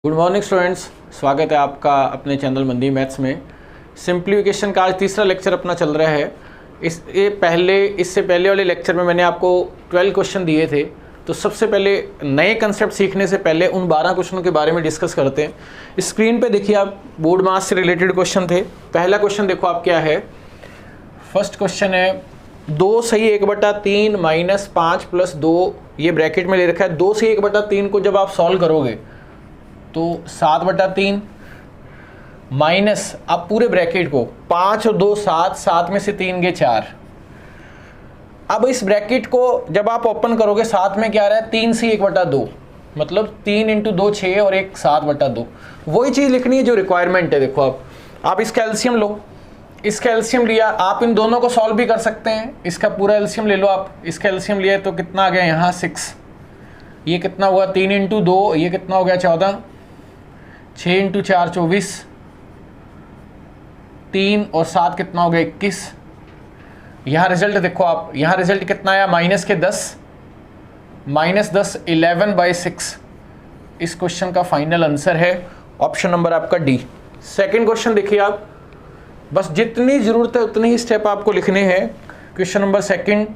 Good morning students, स्वागत है आपका अपने चैनल मंदी मैथ्स में। सिंप्लीफिकेशन का आज तीसरा लेक्चर अपना चल रहा है। इससे पहले वाले लेक्चर में मैंने आपको 12 क्वेश्चन दिए थे। तो सबसे पहले नए कंसेप्ट सीखने से पहले उन 12 क्वेश्चनों के बारे में डिस्कस करते हैं। स्क्रीन पे देखिए, आप बोर्ड मास से रिलेटेड क्वेश्चन थे। पहला क्वेश्चन देखो आप क्या है। फर्स्ट क्वेश्चन है 2 सही 1/3 माइनस 5 प्लस 2, ये ब्रैकेट में ले रखा है। 2 सही 1/3 को जब आप सॉल्व करोगे तो 7/3 माइनस, अब पूरे ब्रैकेट को 5 और 2 7, 7 में से 3 गए 4। अब इस ब्रैकेट को जब आप ओपन करोगे, साथ में क्या आ रहा है 3 से 1/2, मतलब 3 × 2 6 और 1 7/2। वही चीज़ लिखनी है जो रिक्वायरमेंट है। देखो आप इसका एलसीएम लो, इसका एलसीएम लिया, आप इन दोनों को सॉल्व भी कर सकते हैं। इसका पूरा एलसीएम ले लो आप, इसका एलसीएम लिया तो कितना आ गया यहाँ 6, ये कितना हुआ 3 × 2, ये कितना हो गया 14, 6 × 4 24, 3 और 7 कितना हो गया 21। यहाँ रिजल्ट देखो आप, यहाँ रिजल्ट कितना आया माइनस के 10, -10 11/6। इस क्वेश्चन का फाइनल आंसर है ऑप्शन नंबर आपका डी। सेकंड क्वेश्चन देखिए आप, बस जितनी जरूरत है उतने ही स्टेप आपको लिखने हैं। Question number second,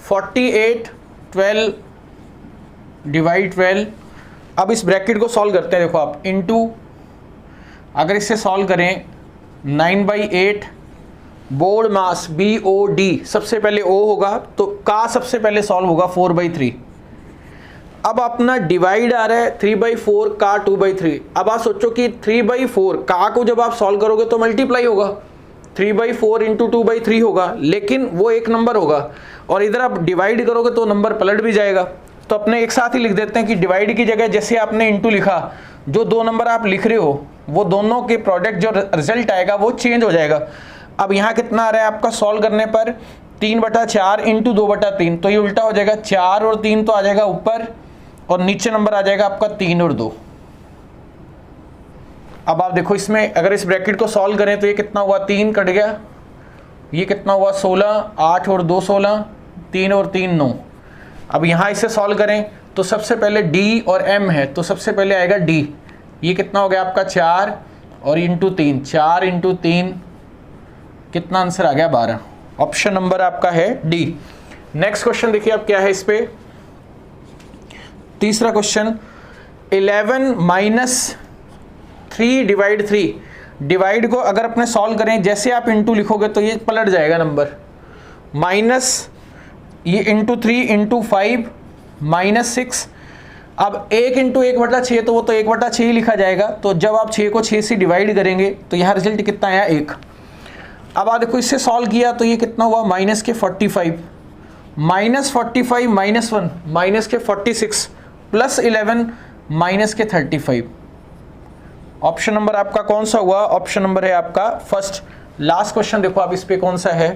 48 12 divide 12। अब इस ब्रैकेट को सॉल्व करते हैं। देखो आप इनटू, अगर इसे सॉल्व करें 9/8 बोर्ड मास BOD, सबसे पहले O होगा तो का सबसे पहले सॉल्व होगा 4/3। अब अपना डिवाइड आ रहा है 3/4 का 2/3। अब आप सोचो कि 3/4 का को जब आप सॉल्व करोगे तो मल्टीप्लाई होगा, 3/4 × 2/3 होगा, लेकिन वो एक नंबर होगा। और इधर आप डिवाइड करोगे तो नंबर पलट भी जाएगा। तो अपने एक साथ ही लिख देते हैं कि डिवाइड की जगह जैसे आपने इंटू लिखा, जो 2 नंबर आप लिख रहे हो वो दोनों के प्रोडक्ट जो रिजल्ट आएगा वो चेंज हो जाएगा। अब यहाँ कितना आ रहा है आपका सॉल्व करने पर 3/4 × 2/3, तो ये उल्टा हो जाएगा, 4 और 3 तो आ जाएगा ऊपर और नीचे नंबर आ जाएगा आपका 3 और 2। अब आप देखो इसमें अगर इस ब्रैकेट को सॉल्व करें तो ये कितना हुआ 3 कट गया, ये कितना हुआ 16, 8 और 2 16, 3 और 3 9। अब यहाँ इसे सॉल्व करें तो सबसे पहले D और M है, तो सबसे पहले आएगा D। ये कितना हो गया आपका 4 और इंटू 3, 4 × 3 कितना आंसर आ गया 12। ऑप्शन नंबर आपका है D। नेक्स्ट क्वेश्चन देखिए आप क्या है इस पे। तीसरा क्वेश्चन 11 - 3 डिवाइड 3। डिवाइड को अगर अपने सॉल्व करें, जैसे आप इंटू लिखोगे तो ये पलट जाएगा नंबर, माइनस ये इंटू 3 × 5 -6। अब 1 × 1/6 तो वो तो 1/6 ही लिखा जाएगा। तो जब आप 6 को 6 से डिवाइड करेंगे तो यहाँ रिजल्ट कितना आया 1। अब आप देखो इससे सॉल्व किया तो ये कितना हुआ -45, -45 -1 -46 प्लस 11 -35। ऑप्शन नंबर आपका कौन सा हुआ? ऑप्शन नंबर है आपका फर्स्ट। लास्ट क्वेश्चन देखो आप इस पे कौन सा है,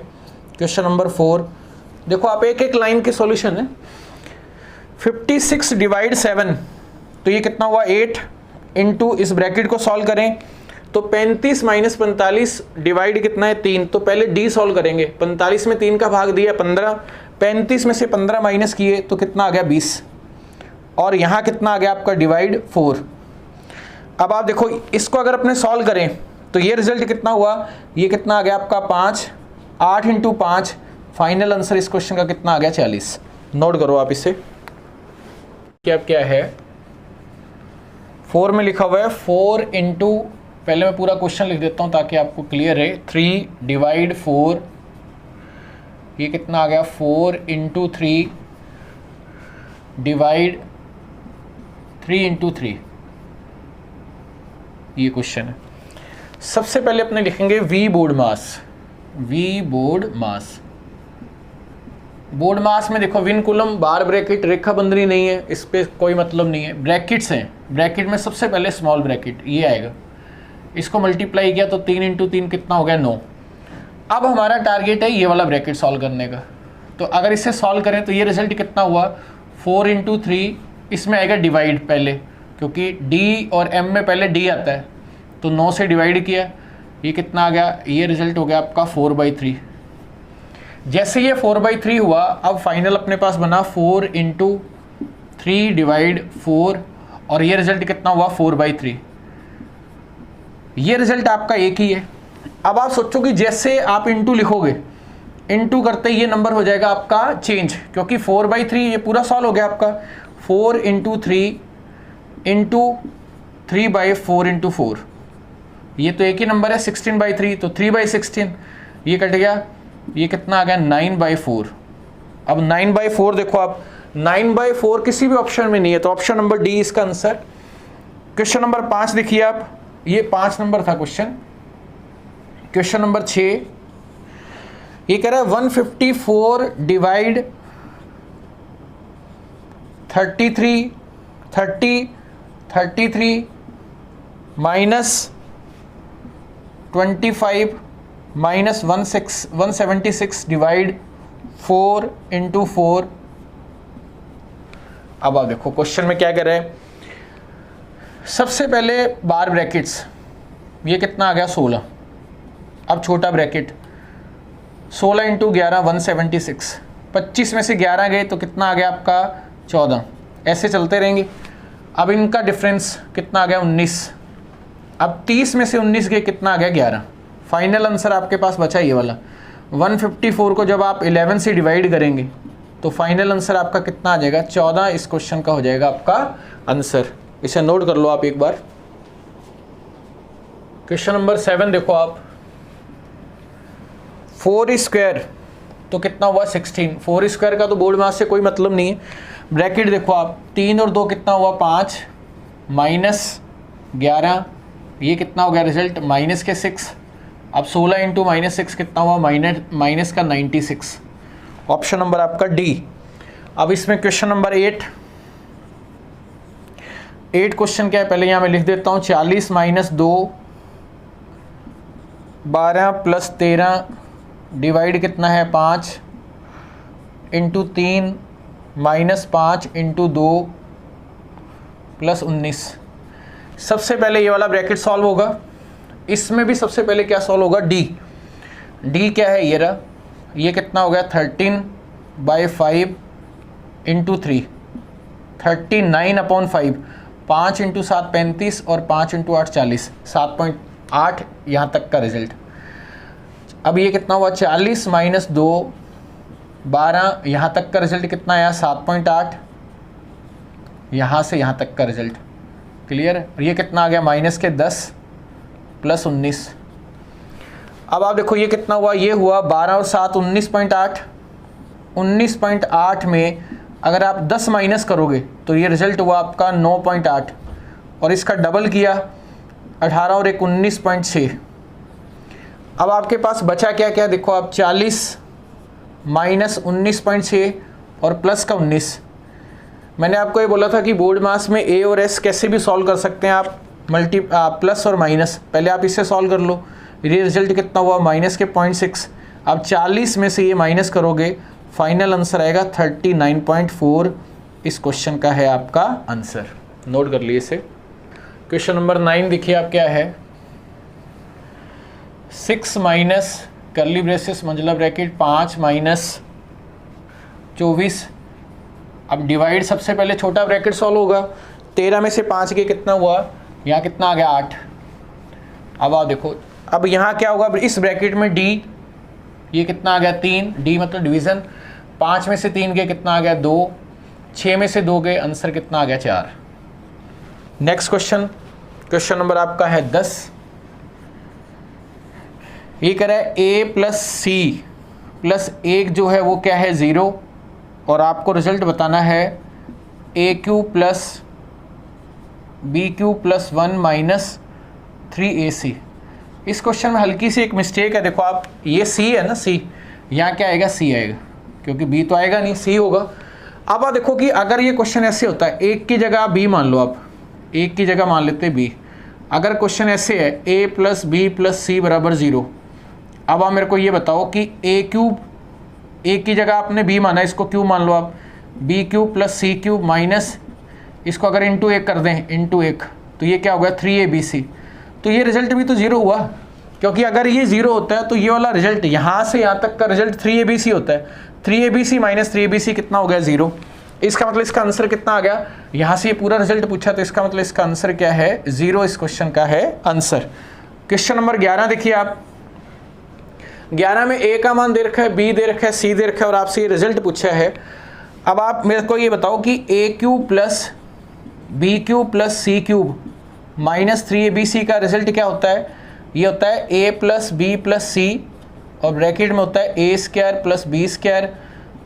क्वेश्चन नंबर 4। देखो आप एक एक लाइन के सॉल्यूशन है। 56 डिवाइड 7, तो ये कितना हुआ 8 इंटू, इस ब्रैकेट को सॉल्व करें तो 35 - 45 डिवाइड कितना है 3। तो पहले D सॉल्व करेंगे, 45 में 3 का भाग दिया 15, 35 में से 15 माइनस किए तो कितना आ गया 20, और यहाँ कितना आ गया आपका डिवाइड 4। अब आप देखो इसको अगर अपने सॉल्व करें तो ये रिजल्ट कितना हुआ, ये कितना आ गया आपका 5, 8 × 5। फाइनल आंसर इस क्वेश्चन का कितना आ गया 40। नोट करो आप इसे। क्या है 4 में लिखा हुआ है 4 × पहले मैं पूरा क्वेश्चन लिख देता हूं ताकि आपको क्लियर है। 3 डिवाइड 4, ये कितना आ गया 4 × 3 डिवाइड 3 × 3। ये क्वेश्चन है। सबसे पहले अपने लिखेंगे V बोर्ड मास। V बोर्ड मास, बोर्ड मास में देखो विन कुलम बार ब्रैकेट रेखा बंधनी नहीं है, इस पे कोई मतलब नहीं है। ब्रैकेट्स हैं, ब्रैकेट में सबसे पहले स्मॉल ब्रैकेट ये आएगा, इसको मल्टीप्लाई किया तो 3 × 3 कितना हो गया 9। अब हमारा टारगेट है ये वाला ब्रैकेट सॉल्व करने का। तो अगर इसे सॉल्व करें तो ये रिजल्ट कितना हुआ 4 × 3, इसमें आएगा डिवाइड पहले, क्योंकि D और M में पहले D आता है, तो 9 से डिवाइड किया, ये कितना आ गया, ये रिजल्ट हो गया आपका 4/3। जैसे ये 4/3 हुआ, अब फाइनल अपने पास बना 4 × 3 डिवाइड 4 और ये रिजल्ट कितना हुआ 4/3। ये रिजल्ट आपका एक ही है। अब आप सोचो कि जैसे आप इंटू लिखोगे, इंटू करते ही ये नंबर हो जाएगा आपका चेंज, क्योंकि 4/3 ये पूरा सॉल्व हो गया आपका। 4 × 3 इंटू 3/4 इंटू 4, ये तो एक ही नंबर है 16/3, तो 3/16 ये कट गया, ये कितना आ गया 9/4। अब 9/4 देखो आप, 9/4 किसी भी ऑप्शन में नहीं है, तो ऑप्शन नंबर डी इसका आंसर। क्वेश्चन नंबर 5 देखिए आप, ये 5 नंबर था क्वेश्चन। क्वेश्चन नंबर 6 ये कह रहा है 154 divide 33 minus 25 minus 176 divide 4 into 4। अब आप देखो क्वेश्चन में क्या कह रहे हैं। सबसे पहले बार ब्रैकेट्स, ये कितना आ गया 16। अब छोटा ब्रैकेट 16 इंटू 11 176, 25 में से 11 गए तो कितना आ गया आपका 14, ऐसे चलते रहेंगे। अब इनका डिफरेंस कितना आ गया 19। अब 30 में से 19 गए कितना आ गया 11। फाइनल आंसर आपके पास बचा ये वाला। 154 को जब आप 11 से डिवाइड करेंगे तो फाइनल आंसर आपका कितना आ जाएगा 14। इस क्वेश्चन का हो जाएगा आपका आंसर। इसे नोट कर लो आप एक बार। क्वेश्चन नंबर 7 देखो आप, 4 स्क्वायर तो कितना हुआ 16। 4 स्क्वायर का तो बोर्ड मास से कोई मतलब नहीं है। ब्रैकेट देखो आप, 3 और 2 कितना हुआ 5 माइनस 11, ये कितना हो गया रिजल्ट माइनस के 6। अब 16 इंटू -6 कितना हुआ माइनस का 96। ऑप्शन नंबर आपका डी। अब इसमें क्वेश्चन नंबर 8 क्वेश्चन क्या है पहले यहाँ मैं लिख देता हूँ। 40 माइनस 2 12 प्लस 13 डिवाइड कितना है 5 इंटू 3 माइनस 5 इंटू 2 प्लस 19। सबसे पहले ये वाला ब्रैकेट सॉल्व होगा। इसमें भी सबसे पहले क्या सॉल्व होगा डी क्या है ये रहा, ये कितना हो गया 13/5 इंटू 3 39/5। 5 इंटू 7 35 और 5 इंटू 8 40, 7.8 यहाँ तक का रिजल्ट। अब ये कितना हुआ 40 माइनस 2 12, यहाँ तक का रिजल्ट कितना आया 7.8, यहाँ से यहाँ तक का रिजल्ट क्लियर है। और ये कितना आ गया माइनस के 10 प्लस 19। अब आप देखो ये कितना हुआ, ये हुआ 12 और 7 19.8। 19.8 में अगर आप 10 माइनस करोगे तो ये रिजल्ट हुआ आपका 9.8 और इसका डबल किया 18 और 1 19.6। अब आपके पास बचा क्या क्या देखो आप, 40 माइनस 19.6 और प्लस का 19। मैंने आपको ये बोला था कि बोर्ड मास में ए और एस कैसे भी सॉल्व कर सकते हैं आप, प्लस और माइनस। पहले आप इससे सॉल्व कर लो। ये रिजल्ट कितना हुआ माइनस के 0.6। अब 40 में से ये माइनस करोगे, फाइनल आंसर आएगा 39.4। इस क्वेश्चन का है आपका आंसर। नोट कर लिए इसे। क्वेश्चन नंबर 9 देखिए आप क्या है। 6 माइनस कर्ली ब्रेसेस मंझला ब्रैकेट 5 माइनस 24। अब डिवाइड सबसे पहले छोटा ब्रैकेट सॉल्व होगा। 13 में से 5 के कितना हुआ, यहाँ कितना आ गया 8। अब आप देखो, अब यहाँ क्या होगा इस ब्रैकेट में डी, ये कितना आ गया 3, डी मतलब डिवीज़न। 5 में से 3 के कितना आ गया 2, 6 में से 2 के आंसर कितना आ गया 4। नेक्स्ट क्वेश्चन, क्वेश्चन नंबर आपका है 10। ये कह रहा है a प्लस सी प्लस 1 जो है वो क्या है 0 और आपको रिजल्ट बताना है AQ plus BQ plus 1 minus 3AC। इस क्वेश्चन में हल्की सी एक मिस्टेक है। देखो आप, ये C है ना, C, यहाँ क्या आएगा C आएगा, क्योंकि B तो आएगा नहीं, C होगा। अब आप देखो कि अगर ये क्वेश्चन ऐसे होता है, एक की जगह B मान लो, आप एक की जगह मान लेते B। अगर क्वेश्चन ऐसे है A plus B plus C बराबर 0। अब आप मेरे को ये बताओ कि A की जगह आपने B माना, इसको Q मान लो आप, BQ प्लस CQ माइनस इसको अगर इंटू 1 कर दें, इंटू 1, तो ये क्या हो गया 3ABC। तो ये रिजल्ट भी तो 0 हुआ, क्योंकि अगर ये 0 होता है तो ये वाला रिजल्ट यहाँ से यहाँ तक का रिजल्ट 3ABC होता है। 3ABC माइनस 3ABC कितना हो गया 0। इसका मतलब इसका आंसर कितना आ गया, यहाँ से ये पूरा रिजल्ट पूछा तो इसका मतलब इसका आंसर क्या है, 0 इस क्वेश्चन का है आंसर। क्वेश्चन नंबर 11 देखिए आप, 11 में ए का मान दे रखा है, बी दे रखा है, सी दे रखा है और आपसे ये रिजल्ट पूछा है। अब आप मेरे को ये बताओ कि A cube plus B cube plus C cube minus 3abc का रिजल्ट क्या होता है, ये होता है A plus B plus C और ब्रैकेट में होता है A square plus B square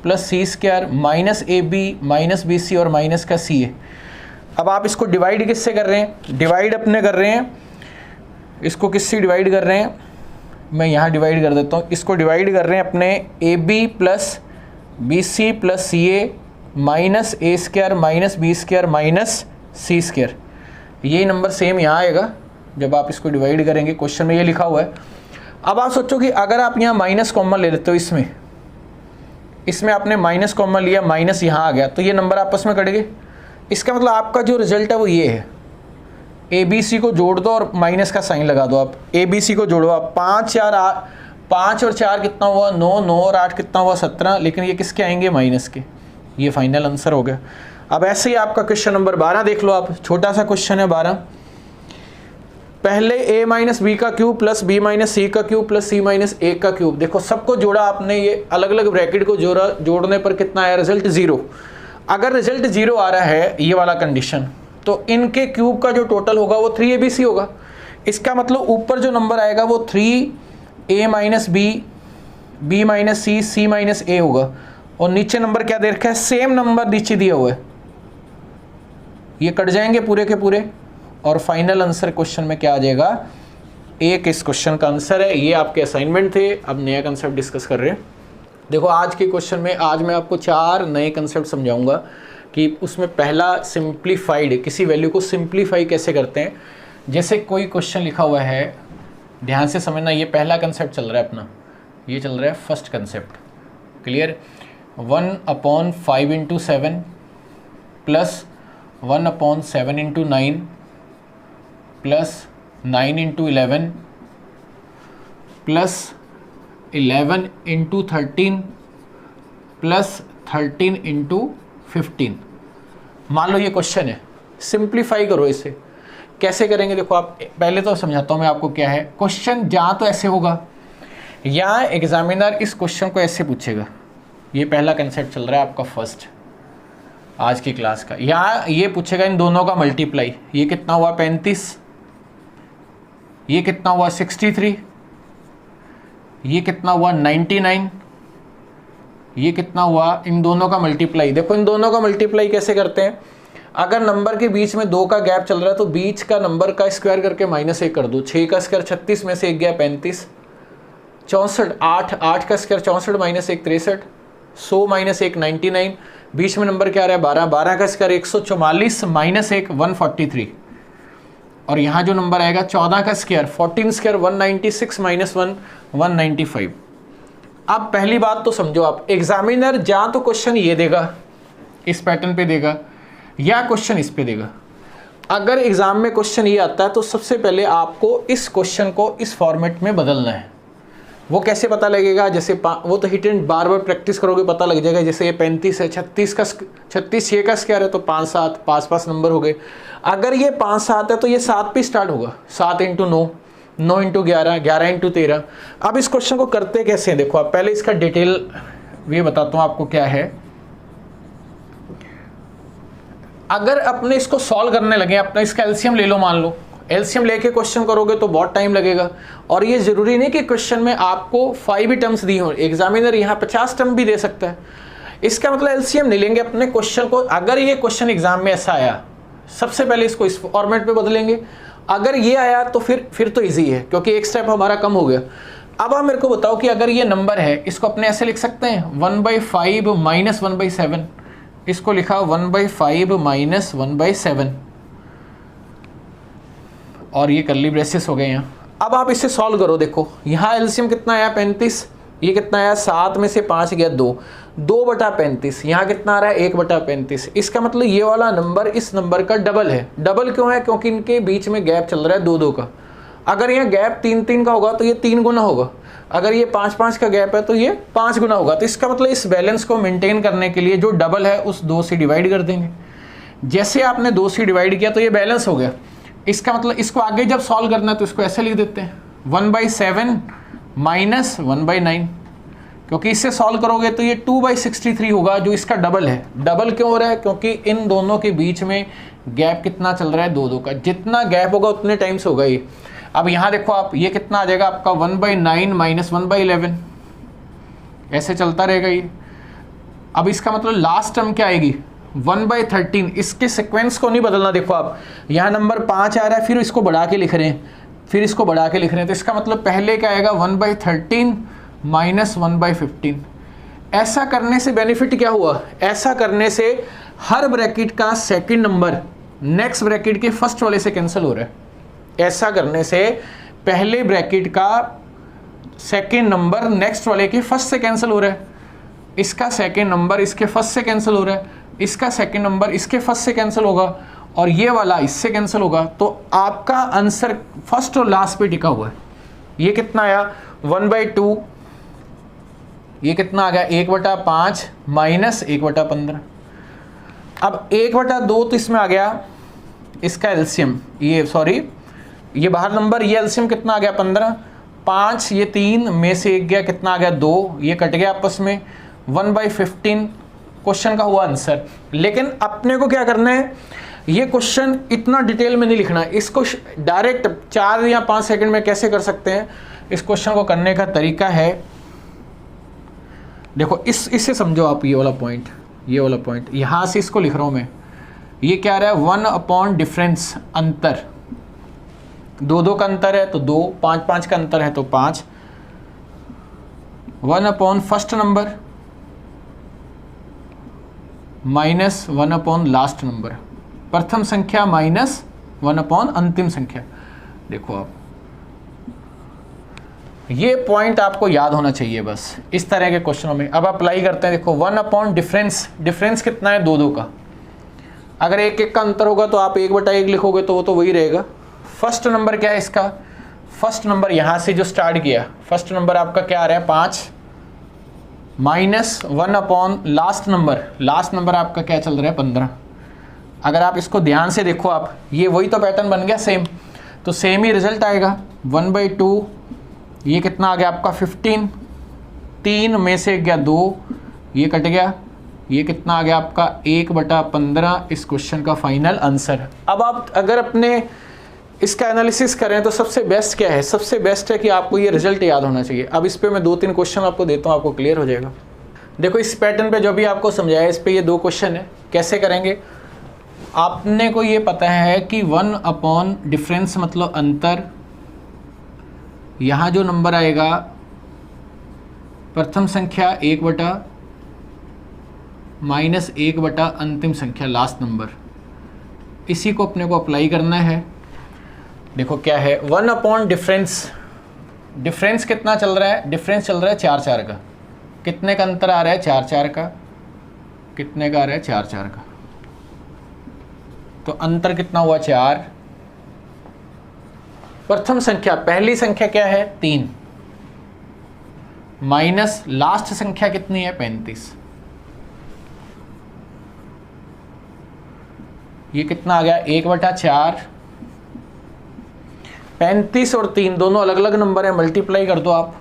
plus C square minus A B minus B C और माइनस का सी है। अब आप इसको डिवाइड किससे कर रहे हैं, डिवाइड अपने कर रहे हैं, इसको किससे डिवाइड कर रहे हैं, मैं यहाँ डिवाइड कर देता हूँ, इसको डिवाइड कर रहे हैं अपने a b plus b c plus c a minus a square minus b square minus c square. ये नंबर सेम यहाँ आएगा जब आप इसको डिवाइड करेंगे, क्वेश्चन में ये लिखा हुआ है। अब आप सोचो कि अगर आप यहाँ माइनस कॉमन ले लेते हो, इसमें आपने माइनस कॉमन लिया, माइनस यहाँ आ गया तो ये नंबर आपस में कट गए। इसका मतलब आपका जो रिजल्ट है वो ये है, ए बी सी को जोड़ दो और माइनस का साइन लगा दो। आप ए बी सी को जोड़ो, आप 5 और 4 कितना हुआ 9, 9 और 8 कितना हुआ 17, लेकिन ये किसके आएंगे, माइनस के। ये फाइनल आंसर हो गया। अब ऐसे ही आपका क्वेश्चन नंबर 12 देख लो आप, छोटा सा क्वेश्चन है 12। पहले a माइनस बी का क्यूब प्लस बी माइनस सी का क्यूब प्लस सी माइनस ए का क्यूब। देखो सबको जोड़ा आपने, ये अलग अलग ब्रैकेट को जोड़ा, जोड़ने पर कितना आया रिजल्ट 0। अगर रिजल्ट 0 आ रहा है ये वाला कंडीशन, तो इनके क्यूब का जो टोटल होगा वो 3abc होगा। इसका मतलब ऊपर जो नंबर आएगा वो 3a minus B, B minus C, C minus A होगा। और नीचे नंबर क्या दे रखा है, सेम नंबर नीचे दिया हुआ है, ये कट जाएंगे पूरे के पूरे और फाइनल आंसर क्वेश्चन में क्या आ जाएगा, 1 इस क्वेश्चन का आंसर है। ये आपके असाइनमेंट थे, अब नया कंसेप्ट डिस्कस कर रहे हैं। देखो आज के क्वेश्चन में आज मैं आपको 4 नए कंसेप्ट समझाऊंगा कि उसमें पहला सिंप्लीफाइड, किसी वैल्यू को सिंप्लीफाई कैसे करते हैं। जैसे कोई क्वेश्चन लिखा हुआ है, ध्यान से समझना, ये पहला कंसेप्ट चल रहा है अपना, ये चल रहा है first concept, clear. 1/5 × 7 plus 1/7 × 9 plus 9 × 11 plus 11 × 13 plus 13 × 15। मान लो ये क्वेश्चन है, सिंप्लीफाई करो इसे। कैसे करेंगे देखो आप, पहले तो समझाता हूँ मैं आपको क्या है क्वेश्चन। जहाँ तो ऐसे होगा, यहाँ एग्जामिनर इस क्वेश्चन को ऐसे पूछेगा। ये पहला कंसेप्ट चल रहा है आपका फर्स्ट आज की क्लास का। यहाँ ये पूछेगा इन दोनों का मल्टीप्लाई, ये कितना हुआ 35, ये कितना हुआ 63, ये कितना हुआ 99, ये कितना हुआ, इन दोनों का मल्टीप्लाई। देखो इन दोनों का मल्टीप्लाई कैसे करते हैं, अगर नंबर के बीच में 2 का गैप चल रहा है तो बीच का नंबर का स्क्वायर करके -1 कर दो। 6 का स्क्वायर 36 में से 1 गया 35, 64, 8 का स्क्वायर 64 -1 63, 100 -1 99, बीच में नंबर क्या आ रहा है 12, 12 का स्क्वायर 144 -1 143, और यहाँ जो नंबर आएगा 14 का स्क्वायर 14 स्क्वायर 196 -1 195। अब पहली बात तो समझो आप, एग्जामिनर या तो क्वेश्चन ये देगा, इस पैटर्न पे देगा, या क्वेश्चन इस पे देगा। अगर एग्जाम में क्वेश्चन ये आता है तो सबसे पहले आपको इस क्वेश्चन को इस फॉर्मेट में बदलना है। वो कैसे पता लगेगा, जैसे वो तो hit and bar bar practice करोगे पता लग जाएगा। जैसे ये 35 है, 36 6 का स्क्वायर है तो 5 7 5 नंबर हो गए। अगर ये 5 7 है तो ये 7 पे स्टार्ट होगा, 7 × 9, 9 × 11, 11 × 13। अब इस क्वेश्चन को करते कैसे हैं देखो आप, पहले इसका डिटेल ये बताता हूँ आपको क्या है। अगर अपने इसको सॉल्व करने लगे, अपना इसका एलसीएम ले लो, मान लो एलसीएम लेके क्वेश्चन करोगे तो बहुत टाइम लगेगा। और ये जरूरी नहीं कि क्वेश्चन में आपको 5 ही टर्म्स दी हो, एग्जामिनर यहाँ 50 टर्म भी दे सकता है। इसका मतलब एलसीएम नहीं लेंगे अपने क्वेश्चन को। अगर ये क्वेश्चन एग्जाम में ऐसा आया, सबसे पहले इसको इस फॉर्मेट पे बदलेंगे। अगर ये आया तो फिर तो इजी है, क्योंकि एक स्टेप हमारा कम हो गया। अब आप मेरे को बताओ कि अगर ये नंबर है, इसको अपने ऐसे लिख सकते हैं 1/5 - 1/7, इसको लिखा 1/5 - 1/7, और ये कर्ली ब्रेसेस हो गए यहाँ। अब आप इसे सॉल्व करो, देखो यहाँ एलसीएम कितना आया 35, ये कितना आया 7 में से 5 गया 2, 2/35, यहाँ कितना आ रहा है 1/35। इसका मतलब ये वाला नंबर इस नंबर का डबल है। डबल क्यों है, क्योंकि इनके बीच में गैप चल रहा है 2 का। अगर ये गैप 3-3 का होगा तो ये 3 गुना होगा, अगर ये 5-5 का गैप है तो ये 5 गुना होगा। तो इसका मतलब इस बैलेंस को मेंटेन करने के लिए जो डबल है उस 2 से डिवाइड कर देंगे। जैसे आपने 2 से डिवाइड किया तो ये बैलेंस हो गया। इसका मतलब इसको आगे जब सॉल्व करना है तो इसको ऐसे लिख देते हैं 1/7 माइनस 1/9, क्योंकि इससे सॉल्व करोगे तो ये 2/63 होगा जो इसका डबल है। डबल क्यों हो रहा है? क्योंकि इन दोनों के बीच में गैप कितना चल रहा है? 2-2 का। जितना गैप होगा उतने टाइम्स होगा ये। अब यहाँ देखो आप, ये कितना आ जाएगा आपका 1/9 माइनस 1/11, ऐसे चलता रहेगा ये। अब इसका मतलब लास्ट टर्म क्या आएगी? 1/13। इसके सीक्वेंस को नहीं बदलना। देखो आप यहाँ नंबर 5 आ रहा है, फिर इसको बढ़ा के लिख रहे हैं, फिर इसको बढ़ा के लिख रहे हैं, तो इसका मतलब पहले क्या आएगा? 1/13 माइनस 1/15। ऐसा करने से बेनिफिट क्या हुआ? ऐसा करने से हर ब्रैकेट का सेकंड नंबर नेक्स्ट ब्रैकेट के फर्स्ट वाले से कैंसिल हो रहा है। ऐसा करने से पहले ब्रैकेट का सेकंड नंबर नेक्स्ट वाले के फर्स्ट से कैंसिल हो रहा है, इसका सेकंड नंबर इसके फर्स्ट से कैंसिल हो रहा है, इसका सेकंड नंबर इसके फर्स्ट से कैंसिल होगा, और ये वाला इससे कैंसिल होगा। तो आपका आंसर फर्स्ट और लास्ट पे टिका हुआ है। ये कितना आया? 1/2। ये कितना आ गया? 1/5 माइनस 1/15। अब 1/2 तो इसमें आ गया इसका एलसीएम, ये सॉरी ये बाहर नंबर, ये एलसीएम कितना आ गया? 15। 5 ये 3 में से 1 गया, कितना आ गया? 2। ये कट गया आपस में, 1/15 क्वेश्चन का हुआ आंसर। लेकिन अपने को क्या करना है? ये क्वेश्चन इतना डिटेल में नहीं लिखना है, इसको डायरेक्ट 4 या 5 सेकंड में कैसे कर सकते हैं? इस क्वेश्चन को करने का तरीका है, देखो इससे समझो आप। ये वाला पॉइंट, ये वाला पॉइंट, यहाँ से इसको लिख रहा हूँ मैं। ये क्या रहा है? 1 डिफरेंस, अंतर। 2-2 का अंतर है तो 2, 5-5 का अंतर है तो 5। 1 first number minus 1 last number, प्रथम संख्या माइनस 1 अंतिम संख्या। देखो आप, ये पॉइंट आपको याद होना चाहिए बस इस तरह के क्वेश्चनों में। अब अप्लाई करते हैं। देखो 1 डिफरेंस, डिफरेंस कितना है? 2-2 का। अगर 1-1 का अंतर होगा तो आप 1/1 लिखोगे तो वो तो वही रहेगा। फर्स्ट नंबर क्या है इसका? फर्स्ट नंबर यहाँ से जो स्टार्ट किया, फर्स्ट नंबर आपका क्या आ रहा है? 5 minus 1 last number, last number आपका क्या चल रहा है? 15। अगर आप इसको ध्यान से देखो आप, ये वही तो पैटर्न बन गया सेम, तो सेम ही रिजल्ट आएगा। 1/2, ये कितना आ गया आपका? 15। 3 में से गया 2, ये कट गया, ये कितना आ गया आपका? 1/15 इस क्वेश्चन का फाइनल आंसर। अब आप अगर अपने इसका एनालिसिस करें तो सबसे बेस्ट क्या है? सबसे बेस्ट है कि आपको ये रिजल्ट याद होना चाहिए। अब इस पे मैं 2-3 क्वेश्चन आपको देता हूँ, आपको क्लियर हो जाएगा। देखो इस पैटर्न पे जो भी आपको समझाया, इस पे ये 2 क्वेश्चन है। कैसे करेंगे? आपने को ये पता है कि 1 डिफरेंस मतलब अंतर, यहाँ जो नंबर आएगा प्रथम संख्या 1 माइनस 1 अंतिम संख्या लास्ट नंबर, इसी को अपने को अप्लाई करना है। देखो क्या है? 1 डिफरेंस, डिफरेंस कितना चल रहा है? डिफरेंस चल रहा है 4-4 का। कितने का अंतर आ रहा है? 4-4 का। कितने का आ रहा है? 4-4 का। तो अंतर कितना हुआ? 4। प्रथम संख्या, पहली संख्या क्या है? 3 माइनस लास्ट संख्या कितनी है? 35। ये कितना आ गया? 1/4। 35 और 3 दोनों अलग अलग नंबर है, मल्टीप्लाई कर दो आप।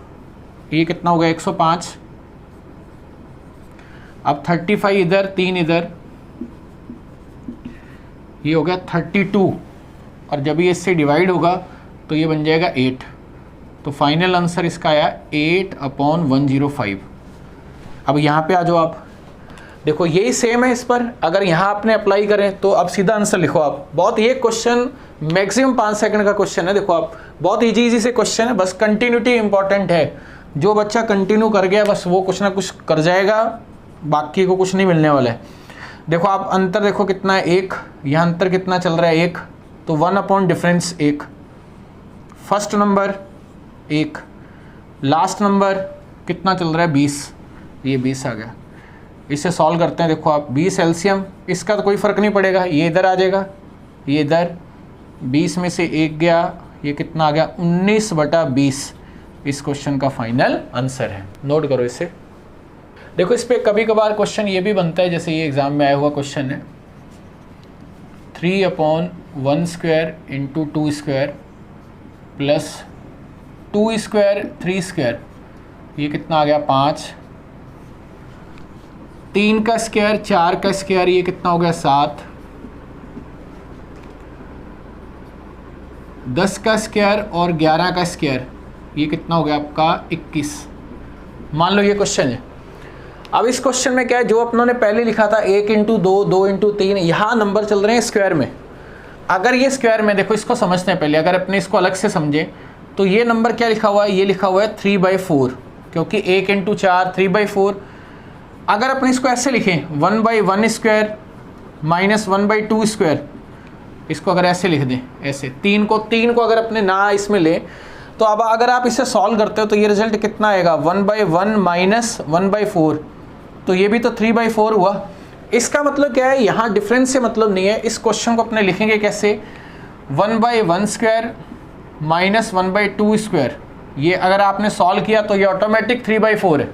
ये कितना हो गया? 105। अब 35 इधर, 3 इधर, ये हो गया 32। और जब ये इससे डिवाइड होगा तो ये बन जाएगा 8। तो फाइनल आंसर इसका आया 8/105। अब यहाँ पे आ जाओ आप, देखो यही सेम है इस पर। अगर यहाँ आपने अप्लाई करें तो अब सीधा आंसर लिखो आप। बहुत ये क्वेश्चन मैक्सिमम 5 सेकंड का क्वेश्चन है। देखो आप, बहुत इजी से क्वेश्चन है, बस कंटिन्यूटी इंपॉर्टेंट है। जो बच्चा कंटिन्यू कर गया बस वो कुछ ना कुछ कर जाएगा, बाकी को कुछ नहीं मिलने वाला है। देखो आप अंतर देखो कितना है? 1। यहाँ अंतर कितना चल रहा है? 1। तो 1 difference 1। First number 1, last number कितना चल रहा है? 20। ये 20 आ गया। इसे सॉल्व करते हैं। देखो आप 20 एलसीएम, इसका तो कोई फ़र्क नहीं पड़ेगा, ये इधर आ जाएगा, ये इधर, 20 में से 1 गया, ये कितना आ गया 19/20 इस क्वेश्चन का फाइनल आंसर है। नोट करो इसे। देखो इस पे कभी कभार क्वेश्चन ये भी बनता है, जैसे ये एग्जाम में आया हुआ क्वेश्चन है 3/1² × 2² प्लस 2² 3², ये कितना आ गया 5, 3 का स्क्वायर 4 का स्क्वायर, ये कितना हो गया 7, 10 का स्क्वायर और 11 का स्क्वायर, ये कितना हो गया आपका 21। मान लो ये क्वेश्चन है। अब इस क्वेश्चन में क्या है, जो अपनों ने पहले लिखा था 1 × 2, 2 × 3, यहाँ नंबर चल रहे हैं स्क्वायर में। अगर ये स्क्वायर में, देखो इसको समझते हैं पहले, अगर अपने इसको अलग से समझे तो ये नंबर क्या लिखा हुआ है, ये लिखा हुआ है 3/4, क्योंकि 1 × 4 3/4। अगर अपने इसको ऐसे लिखें 1/1² माइनस 1/2², इसको अगर ऐसे लिख दें, ऐसे तीन को अगर अपने ना इसमें लें, तो अब अगर आप इसे सॉल्व करते हो तो ये रिजल्ट कितना आएगा 1/1 माइनस 1/4, तो ये भी तो 3/4 हुआ। इसका मतलब क्या है, यहाँ डिफरेंस से मतलब नहीं है। इस क्वेश्चन को अपने लिखेंगे कैसे, 1/1² माइनस 1/2², ये अगर आपने सॉल्व किया तो ये ऑटोमेटिक 3/4 है,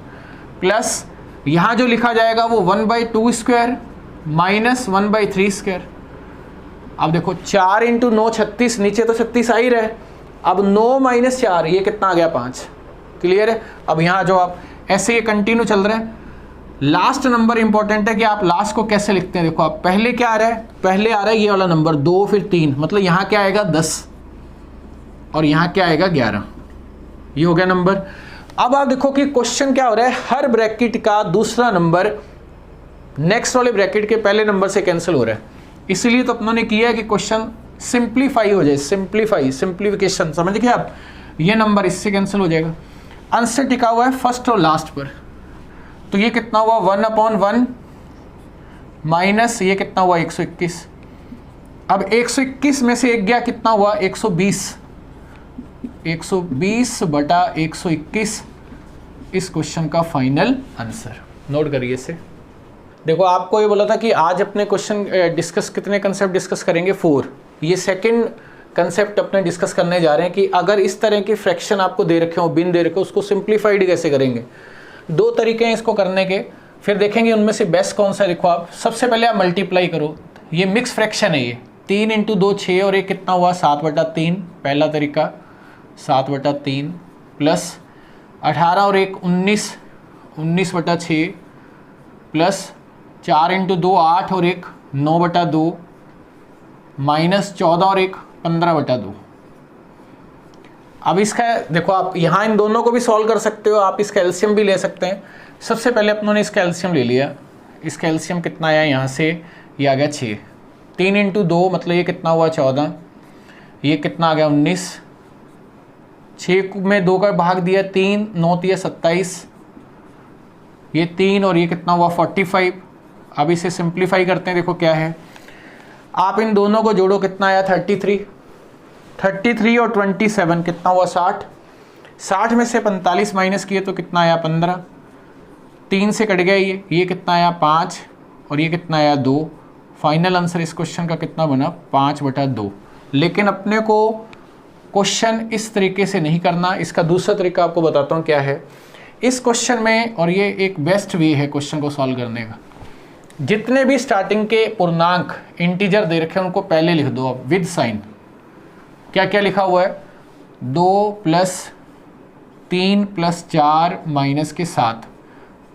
प्लस यहाँ जो लिखा जाएगा वो 1/2² माइनस 1/3²। अब देखो 4 × 9 36, नीचे तो 36 आ ही रहे। अब 9 माइनस 4, ये कितना आ गया 5। क्लियर है। अब यहाँ जो आप ऐसे ये कंटिन्यू चल रहे हैं। लास्ट नंबर इंपॉर्टेंट है कि आप लास्ट को कैसे लिखते हैं। देखो आप पहले क्या आ रहा है, पहले आ रहा है ये वाला नंबर 2 फिर 3, मतलब यहाँ क्या आएगा 10 और यहाँ क्या आएगा 11, ये हो गया नंबर। अब आप देखो कि क्वेश्चन क्या हो रहा है, हर ब्रैकेट का दूसरा नंबर नेक्स्ट वाले ब्रैकेट के पहले नंबर से कैंसिल हो रहा है। इसीलिए तो अपनों ने किया है कि क्वेश्चन सिंप्लीफाई हो जाए, सिंप्लीफिकेशन, समझ गए आप। ये नंबर इससे कैंसिल हो जाएगा। आंसर टिका हुआ है फर्स्ट और लास्ट पर, तो ये कितना हुआ 1/1 माइनस ये कितना हुआ 121। अब 121 में से एक गया, कितना हुआ 120, 120/121 इस क्वेश्चन का फाइनल आंसर। नोट करिए इसे। देखो आपको ये बोला था कि आज अपने क्वेश्चन डिस्कस, कितने कंसेप्ट डिस्कस करेंगे 4। ये सेकंड कंसेप्ट अपने डिस्कस करने जा रहे हैं कि अगर इस तरह की फ्रैक्शन आपको दे रखे हो, बिन दे रखे हो, उसको सिंप्लीफाइड कैसे करेंगे। 2 तरीके हैं इसको करने के, फिर देखेंगे उनमें से बेस्ट कौन सा। देखो आप सबसे पहले आप मल्टीप्लाई करो, ये मिक्स फ्रैक्शन है, ये 3 × 2 6 और ये कितना हुआ 7/3। पहला तरीका 7/3 प्लस 18 और 1 19, 19/6 प्लस 4 × 2 8 और 1 9/2 माइनस 14 और 1 15/2। अब इसका देखो आप यहाँ इन दोनों को भी सॉल्व कर सकते हो, आप इसका एलसीएम भी ले सकते हैं। सबसे पहले अपनों ने इसका एलसीएम ले लिया। इसका एलसीएम कितना आया, यहाँ से ये आ गया 6, 3 × 2 मतलब ये कितना हुआ 14, ये कितना आ गया 19, 6 में 2 का भाग दिया 3, 9 × 27, ये 3 और ये कितना हुआ 45। अब इसे सिंप्लीफाई करते हैं, देखो क्या है, आप इन दोनों को जोड़ो, कितना आया 33 और 27 कितना हुआ 60, 60 में से 45 माइनस किए तो कितना आया 15, 3 से कट गया ये कितना आया 5 और ये कितना आया 2। फाइनल आंसर इस क्वेश्चन का कितना बना 5/2। लेकिन अपने को क्वेश्चन इस तरीके से नहीं करना, इसका दूसरा तरीका आपको बताता हूँ क्या है इस क्वेश्चन में, और ये एक बेस्ट वे है क्वेश्चन को सॉल्व करने का। जितने भी स्टार्टिंग के पूर्णांक इंटीजर दे रखे हैं उनको पहले लिख दो अब विद साइन। क्या क्या लिखा हुआ है 2 + 3 + 4 माइनस के 7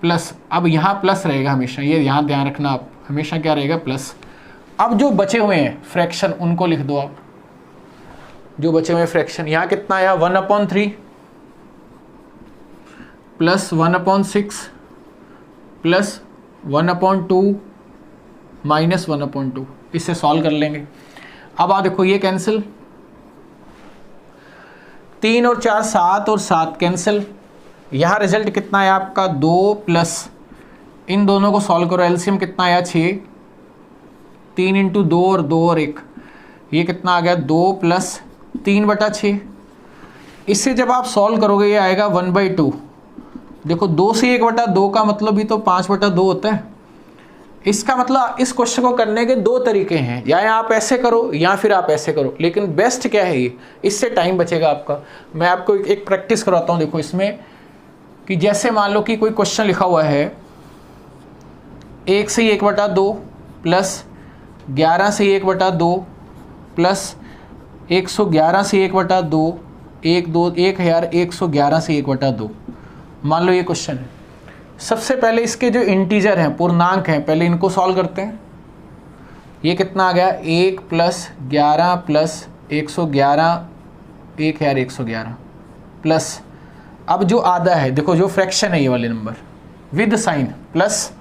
प्लस, अब यहाँ प्लस रहेगा हमेशा, ये यहाँ ध्यान रखना आप, हमेशा क्या रहेगा प्लस। अब जो बचे हुए हैं फ्रैक्शन उनको लिख दो आप, जो बचे हुए फ्रैक्शन, यहाँ कितना आया 1/3 प्लस 1/6 प्लस 1/2 माइनस 1/2, इससे सॉल्व कर लेंगे। अब आ देखो ये कैंसिल, 3 और 4 7 और 7 कैंसिल। यहाँ रिजल्ट कितना आया आपका 2 प्लस, इन दोनों को सॉल्व करो, एलसीएम कितना आया 6, 3 × 2 और 2 और 1, ये कितना आ गया 2 + 3/6। इससे जब आप सॉल्व करोगे ये आएगा 1/2। देखो 2 से 1/2 का मतलब भी तो 5/2 होता है। इसका मतलब इस क्वेश्चन को करने के दो तरीके हैं, या आप ऐसे करो या फिर आप ऐसे करो, लेकिन बेस्ट क्या है ये, इससे टाइम बचेगा आपका। मैं आपको एक प्रैक्टिस करवाता हूँ। देखो इसमें कि जैसे मान लो कि कोई क्वेश्चन लिखा हुआ है 1 से 1/2 प्लस 11 से 1/2 प्लस 111 से 1/2 1111 से 1/2। मान लो ये क्वेश्चन है। सबसे पहले इसके जो इंटीजर हैं, पूर्णांक हैं, पहले इनको सॉल्व करते हैं। ये कितना आ गया 1 + 11 + 111 1111 प्लस, अब जो आधा है देखो जो फ्रैक्शन है ये वाले नंबर विद साइन, प्लस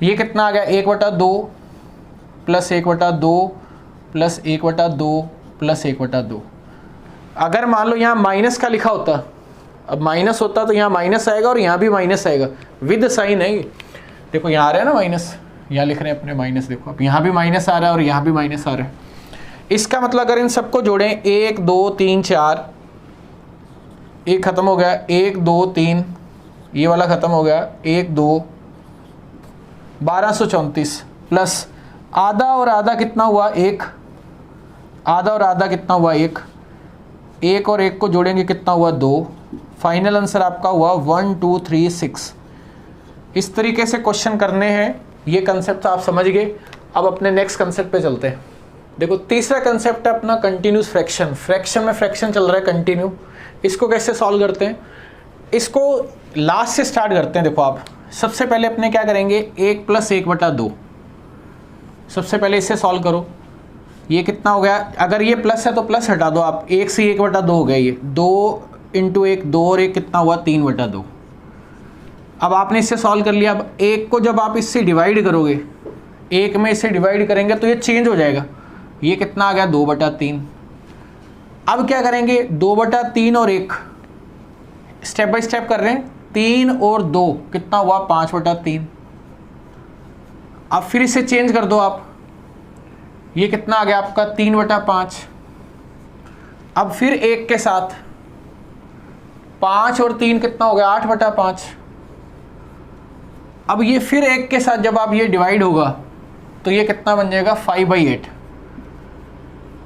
ये कितना आ गया 1/2 प्लस 1/2 प्लस 1/2 प्लस 1/2। अगर मान लो यहाँ माइनस का लिखा होता, अब माइनस होता तो यहाँ माइनस आएगा और यहाँ भी माइनस आएगा, विद साइन है। देखो यहाँ आ रहा है ना माइनस, यहाँ लिख रहे हैं अपने माइनस, देखो अब यहाँ भी माइनस आ रहा है और यहाँ भी माइनस आ रहा है। इसका मतलब अगर इन सबको जोड़ें 1 2 3 4, एक ख़त्म हो गया 1 2 3, ये वाला ख़त्म हो गया 1 2 1234 प्लस आधा और आधा कितना हुआ 1, आधा और आधा कितना हुआ 1, 1 और 1 को जोड़ेंगे कितना हुआ 2। फाइनल आंसर आपका हुआ 1 2 3 6। इस तरीके से क्वेश्चन करने हैं। ये कंसेप्ट आप समझ गए। अब अपने नेक्स्ट कंसेप्ट पे चलते हैं। देखो तीसरा कंसेप्ट है अपना कंटिन्यूस फ्रैक्शन। फ्रैक्शन में फ्रैक्शन चल रहा है कंटिन्यू। इसको कैसे सॉल्व करते हैं, इसको लास्ट से स्टार्ट करते हैं। देखो आप सबसे पहले अपने क्या करेंगे 1 + 1/2, सबसे पहले इससे सॉल्व करो। ये कितना हो गया, अगर ये प्लस है तो प्लस हटा दो आप, 1 से 1/2 हो गया, ये 2 × 1 2 और 1 कितना हुआ 3/2। अब आपने इससे सॉल्व कर लिया। अब 1 को जब आप इससे डिवाइड करोगे, 1 में इसे डिवाइड करेंगे तो ये चेंज हो जाएगा, ये कितना आ गया 2/3। अब क्या करेंगे 2/3 और 1 स्टेप बाय स्टेप कर रहे हैं, 3 और 2 कितना हुआ 5/3। अब फिर इसे चेंज कर दो आप, ये कितना आ गया आपका 3/5। अब फिर 1 के साथ 5 और 3 कितना हो गया 8/5। अब ये फिर 1 के साथ जब आप ये डिवाइड होगा तो ये कितना बन जाएगा 5/8।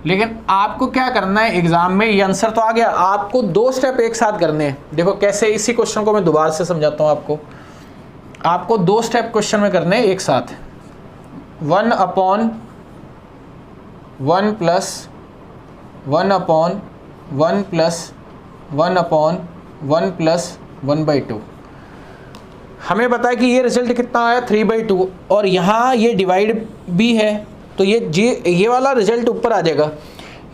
लेकिन आपको क्या करना है एग्जाम में, ये आंसर तो आ गया, आपको 2 स्टेप एक साथ करने हैं। देखो कैसे, इसी क्वेश्चन को मैं दोबारा से समझाता हूँ आपको 2 स्टेप क्वेश्चन में करने हैं एक साथ। 1/1 + 1 + 1/1 + 1/1 + 1/2। हमें पता है कि ये रिजल्ट कितना आया 3/2, और यहाँ ये डिवाइड भी है तो ये वाला रिजल्ट ऊपर आ जाएगा।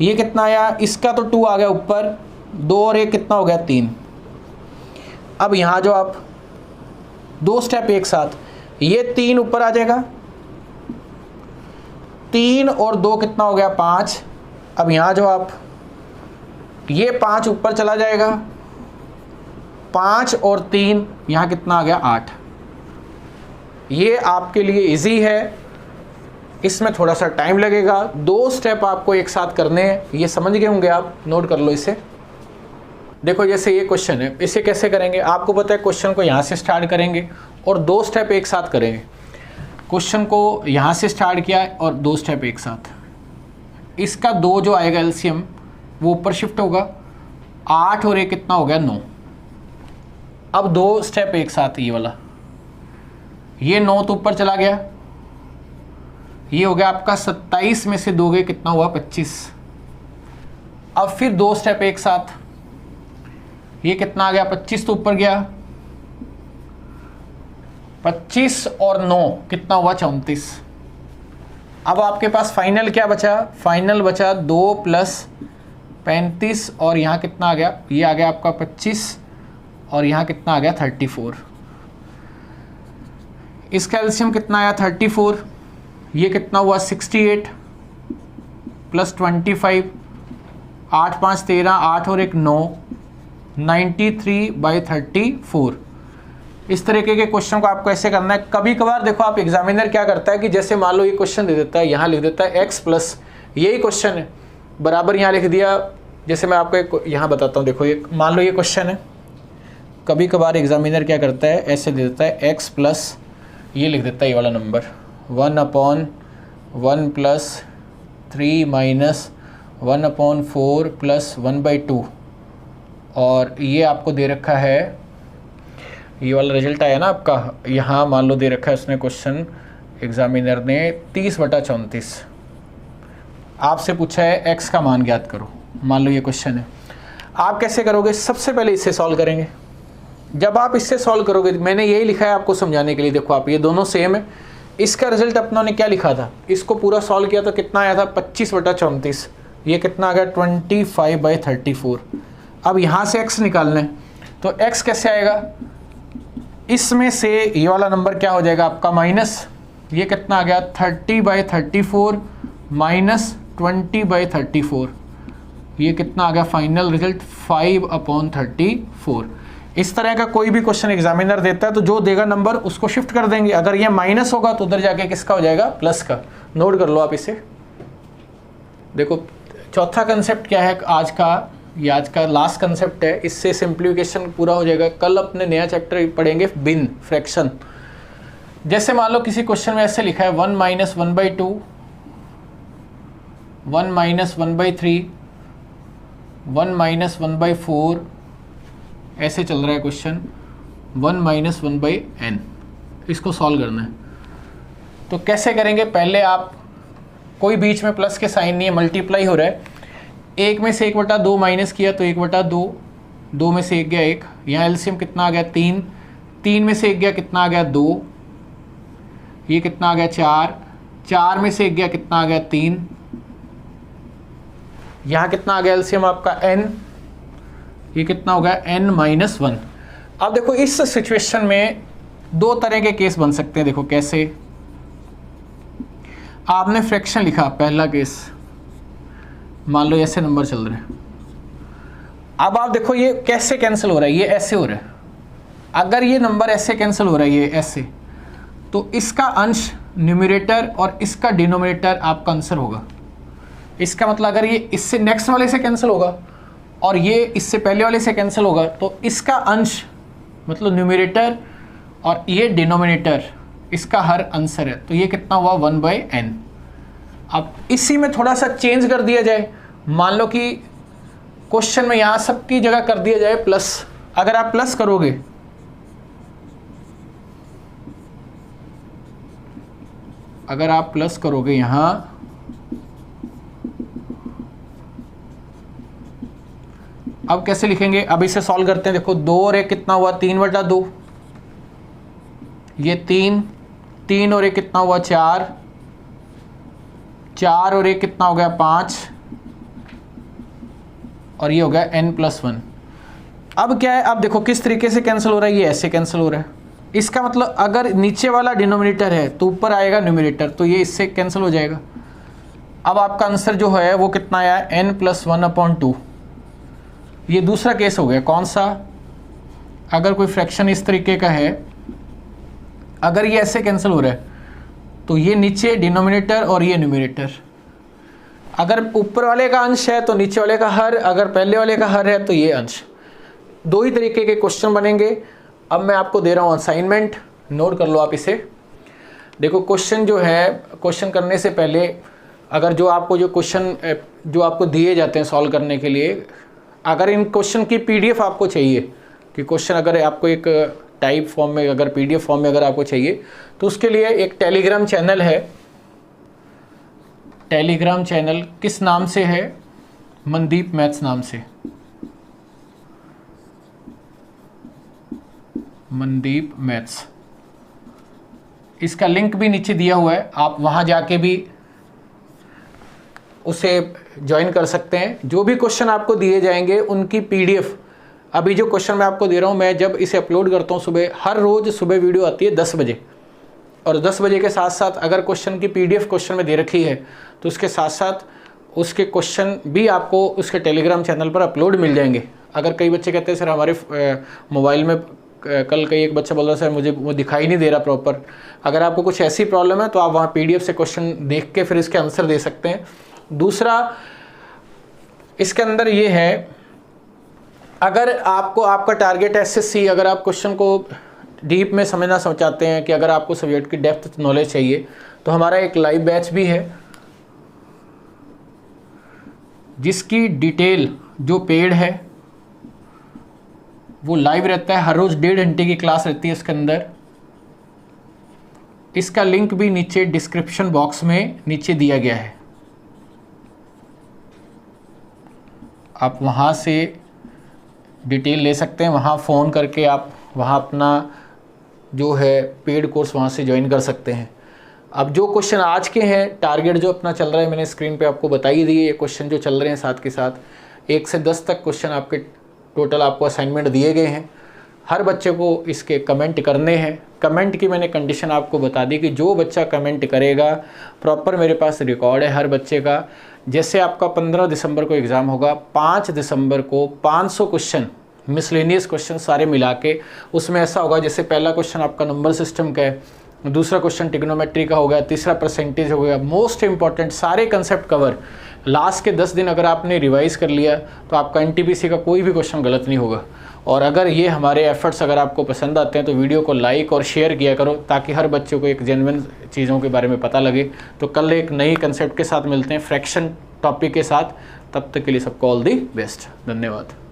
ये कितना आया, इसका तो 2 आ गया ऊपर, 2 और 1 कितना हो गया 3। अब यहाँ जो आप 2 स्टेप एक साथ, ये 3 ऊपर आ जाएगा, 3 और 2 कितना हो गया 5। अब यहाँ जो आप ये 5 ऊपर चला जाएगा, 5 और 3 यहाँ कितना आ गया 8। ये आपके लिए इजी है, इसमें थोड़ा सा टाइम लगेगा। 2 स्टेप आपको एक साथ करने हैं, ये समझ गए होंगे आप, नोट कर लो इसे। देखो जैसे ये क्वेश्चन है, इसे कैसे करेंगे, आपको पता है क्वेश्चन को यहाँ से स्टार्ट करेंगे और 2 स्टेप एक साथ करेंगे। क्वेश्चन को यहाँ से स्टार्ट किया है और 2 स्टेप एक साथ, इसका 2 जो आएगा एलसीएम वो ऊपर शिफ्ट होगा, 8 और 1 कितना हो गया 9। अब 2 स्टेप एक साथ, ये वाला, ये 9 तो ऊपर चला गया, ये हो गया आपका 27 में से 2 गए कितना हुआ 25। अब फिर 2 स्टेप एक साथ, ये कितना आ गया 25 तो ऊपर गया, 25 और 9 कितना हुआ 34। अब आपके पास फाइनल क्या बचा, फाइनल बचा 2 + 35 और यहाँ कितना आ गया, ये आ गया आपका 25 और यहाँ कितना आ गया 34। इसका एलसीएम कितना आया 34, ये कितना हुआ 68 + 25, 8 5 13, 8 और 1 9, 93/34। इस तरीके के क्वेश्चन को आपको ऐसे करना है। कभी कभार देखो आप एग्जामिनर क्या करता है कि जैसे मान लो ये क्वेश्चन दे देता है, यहाँ लिख देता है x + यही क्वेश्चन है बराबर यहाँ लिख दिया। जैसे मैं आपको एक यहाँ बताता हूँ, देखो ये मान लो ये क्वेश्चन है, कभी कभार एग्जामिनर क्या करता है ऐसे दे देता है x + ये लिख देता है ये वाला नंबर, 1/1 प्लस 3 माइनस 1/4 प्लस 1/2, और ये आपको दे रखा है, ये वाला रिजल्ट आया ना आपका, यहाँ मान लो दे रखा है उसने क्वेश्चन एग्जामिनर ने 30/34। आपसे पूछा है x का मान ज्ञात करो, मान लो ये क्वेश्चन है। आप कैसे करोगे? सबसे पहले इससे सॉल्व करेंगे। जब आप इससे सॉल्व करोगे, मैंने यही लिखा है आपको समझाने के लिए, देखो आप ये दोनों सेम है। इसका रिजल्ट अपनों ने क्या लिखा था, इसको पूरा सॉल्व किया तो कितना आया था 25/34, ये कितना आ गया 25/34। अब यहाँ से x निकालना है, तो x कैसे आएगा, इसमें से ये वाला नंबर क्या हो जाएगा आपका माइनस, ये कितना आ गया 30/34 माइनस 20/34, ये कितना आ गया फाइनल रिजल्ट 5/34। इस तरह का कोई भी क्वेश्चन एग्जामिनर देता है तो जो देगा नंबर उसको शिफ्ट कर देंगे, अगर ये माइनस होगा तो उधर जाके किसका हो जाएगा, प्लस का। नोट कर लो आप इसे। देखो चौथा कंसेप्ट क्या है आज का, ये आज का लास्ट कंसेप्ट है, इससे सिंप्लीफिकेशन पूरा हो जाएगा। कल अपने नया चैप्टर पढ़ेंगे बिन फ्रैक्शन। जैसे मान लो किसी क्वेश्चन में ऐसे लिखा है 1 - 1/2, 1 - 1/3, 1 - 1/4, ऐसे चल रहा है क्वेश्चन, 1 - 1/n, इसको सॉल्व करना है। तो कैसे करेंगे, पहले आप, कोई बीच में प्लस के साइन नहीं है, मल्टीप्लाई हो रहा है। एक में से 1/2 माइनस किया तो 1/2, 2 में से 1 गया 1, यहाँ एलसीएम कितना आ गया 3, 3 में से 1 गया कितना आ गया 2, ये कितना आ गया 4, 4 में से 1 गया कितना आ गया 3, यहाँ कितना आ गया एलसीएम आपका n, ये कितना हो गया n - 1। अब देखो इस सिचुएशन में दो तरह के केस बन सकते हैं। देखो कैसे, आपने फ्रैक्शन लिखा, पहला केस मान लो ऐसे नंबर चल रहे हैं। अब आप देखो ये कैसे कैंसिल हो रहा है, ये ऐसे हो रहा है। अगर ये नंबर ऐसे कैंसिल हो रहा है, ये ऐसे, तो इसका अंश न्यूमरेटर और इसका डिनोमिनेटर आपका आंसर होगा। इसका मतलब अगर ये इससे नेक्स्ट वाले से कैंसिल होगा और ये इससे पहले वाले से कैंसिल होगा, तो इसका अंश मतलब न्यूमरेटर और ये डिनोमिनेटर, इसका हर आंसर है। तो ये कितना हुआ 1/n। अब इसी में थोड़ा सा चेंज कर दिया जाए, मान लो कि क्वेश्चन में यहाँ सबकी जगह कर दिया जाए प्लस। अगर आप प्लस करोगे, अगर आप प्लस करोगे यहाँ, अब कैसे लिखेंगे, अब इसे सॉल्व करते हैं। देखो 2 और 1 कितना हुआ 3/2, ये 3, 3 और 1 कितना हुआ 4, 4 और 1 कितना हो गया 5, और ये हो गया n+1। अब क्या है, अब देखो किस तरीके से कैंसिल हो रहा है, ये ऐसे कैंसिल हो रहा है। इसका मतलब अगर नीचे वाला डिनोमिनेटर है तो ऊपर आएगा न्यूमरेटर, तो ये इससे कैंसिल हो जाएगा। अब आपका आंसर जो है वो कितना आया n+1/2। ये दूसरा केस हो गया। कौन सा, अगर कोई फ्रैक्शन इस तरीके का है, अगर ये ऐसे कैंसिल हो रहा है तो ये नीचे डिनोमिनेटर और ये न्यूमरेटर, अगर ऊपर वाले का अंश है तो नीचे वाले का हर, अगर पहले वाले का हर है तो ये अंश। दो ही तरीके के क्वेश्चन बनेंगे। अब मैं आपको दे रहा हूँ असाइनमेंट, नोट कर लो आप इसे। देखो क्वेश्चन जो है, क्वेश्चन करने से पहले अगर जो आपको जो क्वेश्चन जो आपको दिए जाते हैं सॉल्व करने के लिए, अगर इन क्वेश्चन की पीडीएफ आपको चाहिए, कि क्वेश्चन अगर आपको एक टाइप फॉर्म में, अगर पीडीएफ फॉर्म में अगर आपको चाहिए, तो उसके लिए एक टेलीग्राम चैनल है। टेलीग्राम चैनल किस नाम से है, मनदीप मैथ्स नाम से, मनदीप मैथ्स। इसका लिंक भी नीचे दिया हुआ है, आप वहाँ जाके भी उसे ज्वाइन कर सकते हैं। जो भी क्वेश्चन आपको दिए जाएंगे उनकी पीडीएफ, अभी जो क्वेश्चन मैं आपको दे रहा हूँ, मैं जब इसे अपलोड करता हूँ सुबह, हर रोज़ सुबह वीडियो आती है 10 बजे, और 10 बजे के साथ साथ अगर क्वेश्चन की पीडीएफ क्वेश्चन में दे रखी है तो उसके साथ साथ उसके क्वेश्चन भी आपको उसके टेलीग्राम चैनल पर अपलोड मिल जाएंगे। अगर कई बच्चे कहते हैं सर हमारे मोबाइल में, कल कई एक बच्चा बोल रहा सर मुझे वो दिखाई नहीं दे रहा प्रॉपर, अगर आपको कुछ ऐसी प्रॉब्लम है तो आप वहाँ पीडीएफ से क्वेश्चन देख के फिर इसके आंसर दे सकते हैं। दूसरा इसके अंदर ये है, अगर आपको आपका टारगेट एसएससी, अगर आप क्वेश्चन को डीप में समझना चाहते हैं, कि अगर आपको सब्जेक्ट की डेप्थ नॉलेज चाहिए, तो हमारा एक लाइव बैच भी है जिसकी डिटेल जो पेड है वो लाइव रहता है, हर रोज़ 1.5 घंटे की क्लास रहती है इसके अंदर। इसका लिंक भी नीचे डिस्क्रिप्शन बॉक्स में नीचे दिया गया है, आप वहाँ से डिटेल ले सकते हैं, वहाँ फ़ोन करके आप वहाँ अपना जो है पेड कोर्स वहाँ से ज्वाइन कर सकते हैं। अब जो क्वेश्चन आज के हैं, टारगेट जो अपना चल रहा है मैंने स्क्रीन पे आपको बता ही दिए, ये क्वेश्चन जो चल रहे हैं साथ के साथ 1 से 10 तक क्वेश्चन आपके टोटल आपको असाइनमेंट दिए गए हैं। हर बच्चे को इसके कमेंट करने हैं। कमेंट की मैंने कंडीशन आपको बता दी कि जो बच्चा कमेंट करेगा, प्रॉपर मेरे पास रिकॉर्ड है हर बच्चे का। जैसे आपका 15 दिसंबर को एग्ज़ाम होगा, 5 दिसंबर को 500 क्वेश्चन मिसलेनियस क्वेश्चन सारे मिला के, उसमें ऐसा होगा जैसे पहला क्वेश्चन आपका नंबर सिस्टम का है, दूसरा क्वेश्चन ट्रिग्नोमेट्री का हो गया, तीसरा परसेंटेज हो गया, मोस्ट इंपॉर्टेंट सारे कंसेप्ट कवर। लास्ट के 10 दिन अगर आपने रिवाइज़ कर लिया तो आपका एनटीपीसी का कोई भी क्वेश्चन गलत नहीं होगा। और अगर ये हमारे एफर्ट्स अगर आपको पसंद आते हैं तो वीडियो को लाइक और शेयर किया करो, ताकि हर बच्चे को एक जेन्युइन चीज़ों के बारे में पता लगे। तो कल एक नई कंसेप्ट के साथ मिलते हैं, फ्रैक्शन टॉपिक के साथ। तब तक के लिए सबको ऑल दी बेस्ट। धन्यवाद।